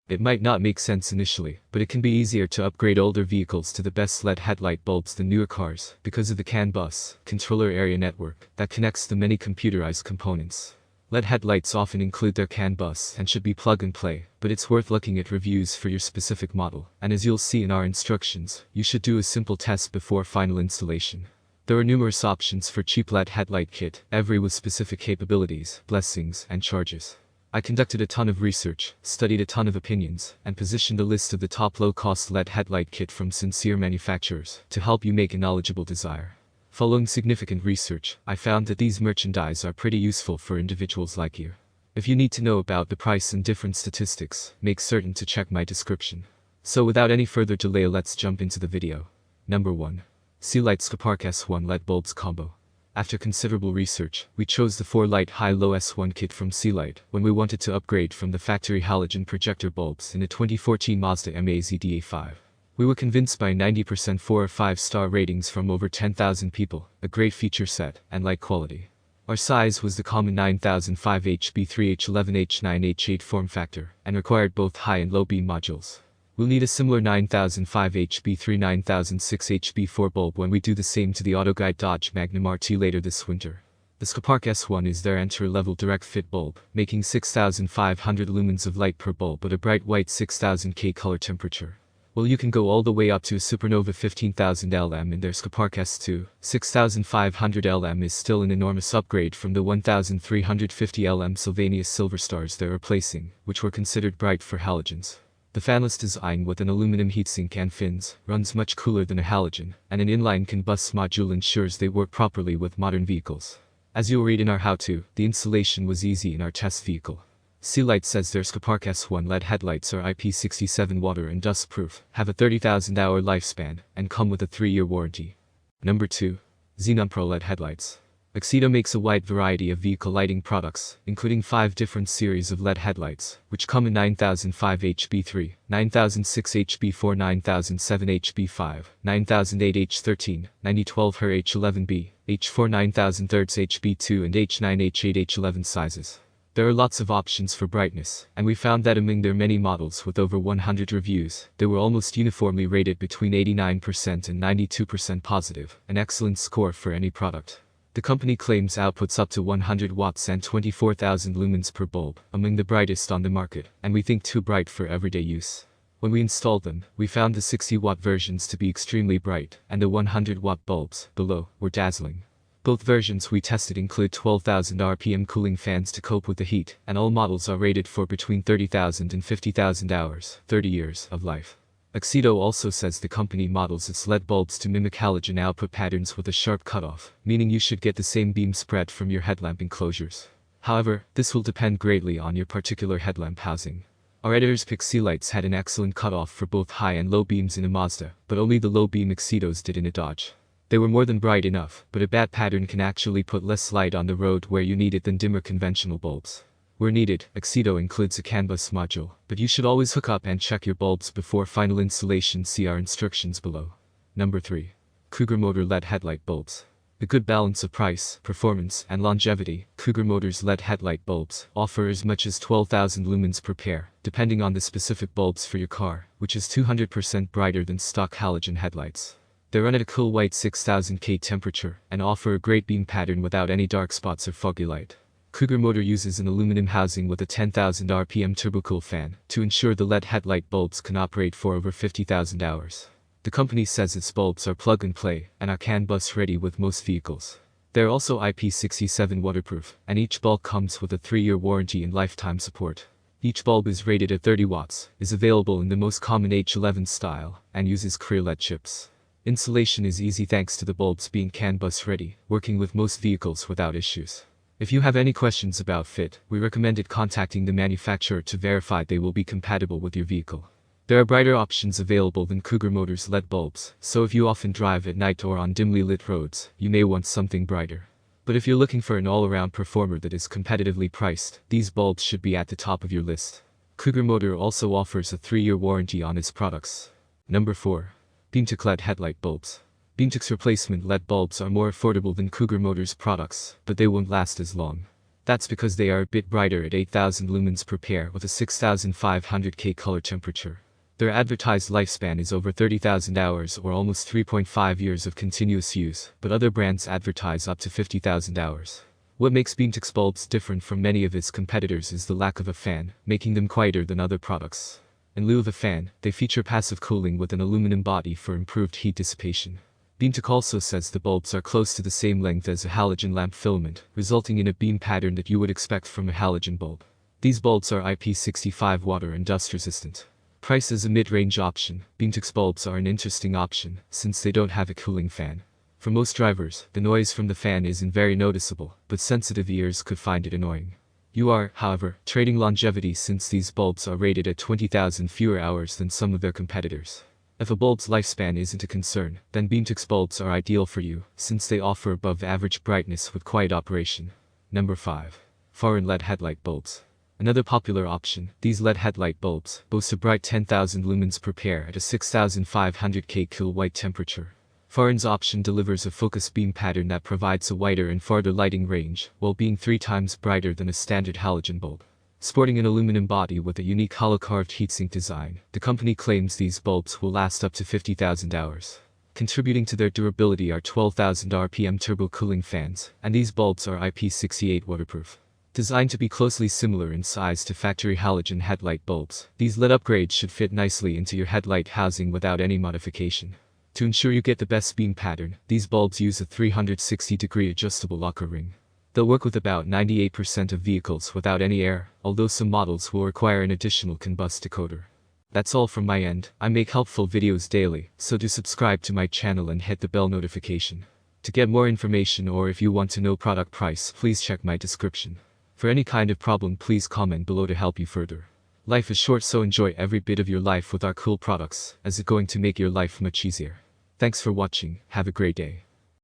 It might not make sense initially, but it can be easier to upgrade older vehicles to the best LED headlight bulbs than newer cars because of the CAN bus, controller area network, that connects the many computerized components. LED headlights often include their CAN bus and should be plug and play, but it's worth looking at reviews for your specific model, and as you'll see in our instructions, you should do a simple test before final installation. There are numerous options for cheap LED headlight kit, every with specific capabilities, blessings, and charges. I conducted a ton of research, studied a ton of opinions, and positioned a list of the top low-cost LED headlight kit from sincere manufacturers to help you make a knowledgeable desire. Following significant research, I found that these merchandise are pretty useful for individuals like you. If you need to know about the price and different statistics, make certain to check my description. So without any further delay, let's jump into the video. Number 1. SEALIGHT Scoparc S1 LED Bulbs Combo. After considerable research, we chose the 4-light high-low S1 kit from SEALIGHT when we wanted to upgrade from the factory halogen projector bulbs in a 2014 Mazda MAZ-DA5. We were convinced by 90% 4 or 5-star ratings from over 10,000 people, a great feature set, and light quality. Our size was the common 9005 HB3H11H9H8 form factor, and required both high and low beam modules. We'll need a similar 9005 HB3 9006 HB4 bulb when we do the same to the AutoGuide Dodge Magnum RT later this winter. The Scoparc S1 is their entry-level direct-fit bulb, making 6,500 lumens of light per bulb at a bright white 6,000 K color temperature. Well, you can go all the way up to a Supernova 15,000 LM in their Scoparc S2. 6,500 LM is still an enormous upgrade from the 1,350 LM Sylvanius Silver Stars they're replacing, which were considered bright for halogens. The fanless design with an aluminum heatsink and fins runs much cooler than a halogen, and an inline CAN bus module ensures they work properly with modern vehicles. As you'll read in our how-to, the installation was easy in our test vehicle. SEALIGHT says their Scoparc S1 LED headlights are IP67 water and dust proof, have a 30,000-hour lifespan, and come with a 3-year warranty. Number 2. XenonPro LED Headlights. Xeno makes a wide variety of vehicle lighting products, including 5 different series of LED headlights, which come in 9005 HB3, 9006 HB4, 9007 HB5, 9008 H13, 9012 HER H11B, H4 9003 HB2 and H9 H8 H11 sizes. There are lots of options for brightness, and we found that among their many models with over 100 reviews, they were almost uniformly rated between 89% and 92% positive, an excellent score for any product. The company claims outputs up to 100 watts and 24,000 lumens per bulb, among the brightest on the market, and we think too bright for everyday use. When we installed them, we found the 60-watt versions to be extremely bright, and the 100-watt bulbs, below, were dazzling. Both versions we tested include 12,000 RPM cooling fans to cope with the heat, and all models are rated for between 30,000 and 50,000 hours, 30 years, of life. Xeno also says the company models its LED bulbs to mimic halogen output patterns with a sharp cutoff, meaning you should get the same beam spread from your headlamp enclosures. However, this will depend greatly on your particular headlamp housing. Our editor's pick SEALIGHT's had an excellent cutoff for both high and low beams in a Mazda, but only the low beam Xenos did in a Dodge. They were more than bright enough, but a bad pattern can actually put less light on the road where you need it than dimmer conventional bulbs. Where needed, Xeno includes a CAN bus module, but you should always hook up and check your bulbs before final installation. See our instructions below. Number 3. Cougar Motor LED Headlight Bulbs. A good balance of price, performance, and longevity, Cougar Motor's LED headlight bulbs offer as much as 12,000 lumens per pair, depending on the specific bulbs for your car, which is 200% brighter than stock halogen headlights. They run at a cool white 6,000 K temperature, and offer a great beam pattern without any dark spots or foggy light. Cougar Motor uses an aluminum housing with a 10,000 RPM turbocool fan to ensure the LED headlight bulbs can operate for over 50,000 hours. The company says its bulbs are plug and play and are CAN bus ready with most vehicles. They are also IP67 waterproof, and each bulb comes with a 3-year warranty and lifetime support. Each bulb is rated at 30 watts, is available in the most common H11 style, and uses clear LED chips. Installation is easy thanks to the bulbs being CAN bus ready, working with most vehicles without issues. If you have any questions about fit, we recommended contacting the manufacturer to verify they will be compatible with your vehicle. There are brighter options available than Cougar Motor's LED bulbs, so if you often drive at night or on dimly lit roads, you may want something brighter. But if you're looking for an all-around performer that is competitively priced, these bulbs should be at the top of your list. Cougar Motor also offers a 3-year warranty on its products. Number 4. Beamtech LED Headlight Bulbs. Beamtech's replacement LED bulbs are more affordable than Cougar Motor's products, but they won't last as long. That's because they are a bit brighter at 8000 lumens per pair with a 6500K color temperature. Their advertised lifespan is over 30,000 hours or almost 3.5 years of continuous use, but other brands advertise up to 50,000 hours. What makes Beamtech's bulbs different from many of its competitors is the lack of a fan, making them quieter than other products. In lieu of a fan, they feature passive cooling with an aluminum body for improved heat dissipation. Beamtech also says the bulbs are close to the same length as a halogen lamp filament, resulting in a beam pattern that you would expect from a halogen bulb. These bulbs are IP65 water and dust resistant. Priced as a mid-range option, Beamtech's bulbs are an interesting option, since they don't have a cooling fan. For most drivers, the noise from the fan isn't very noticeable, but sensitive ears could find it annoying. You are, however, trading longevity since these bulbs are rated at 20,000 fewer hours than some of their competitors. If a bulb's lifespan isn't a concern, then Beamtech's bulbs are ideal for you, since they offer above-average brightness with quiet operation. Number 5. Fahren LED Headlight Bulbs. Another popular option, these LED headlight bulbs boast a bright 10,000 lumens per pair at a 6500K kilowatt temperature. Fahren's option delivers a focus beam pattern that provides a wider and farther lighting range, while being 3 times brighter than a standard halogen bulb. Sporting an aluminum body with a unique hollow-carved heatsink design, the company claims these bulbs will last up to 50,000 hours. Contributing to their durability are 12,000 RPM turbo cooling fans, and these bulbs are IP68 waterproof. Designed to be closely similar in size to factory halogen headlight bulbs, these LED upgrades should fit nicely into your headlight housing without any modification. To ensure you get the best beam pattern, these bulbs use a 360-degree adjustable locker ring. They'll work with about 98% of vehicles without any air, although some models will require an additional combust decoder. That's all from my end. I make helpful videos daily, so do subscribe to my channel and hit the bell notification. To get more information or if you want to know product price, please check my description. For any kind of problem, please comment below to help you further. Life is short, so enjoy every bit of your life with our cool products, as it's going to make your life much easier. Thanks for watching, have a great day.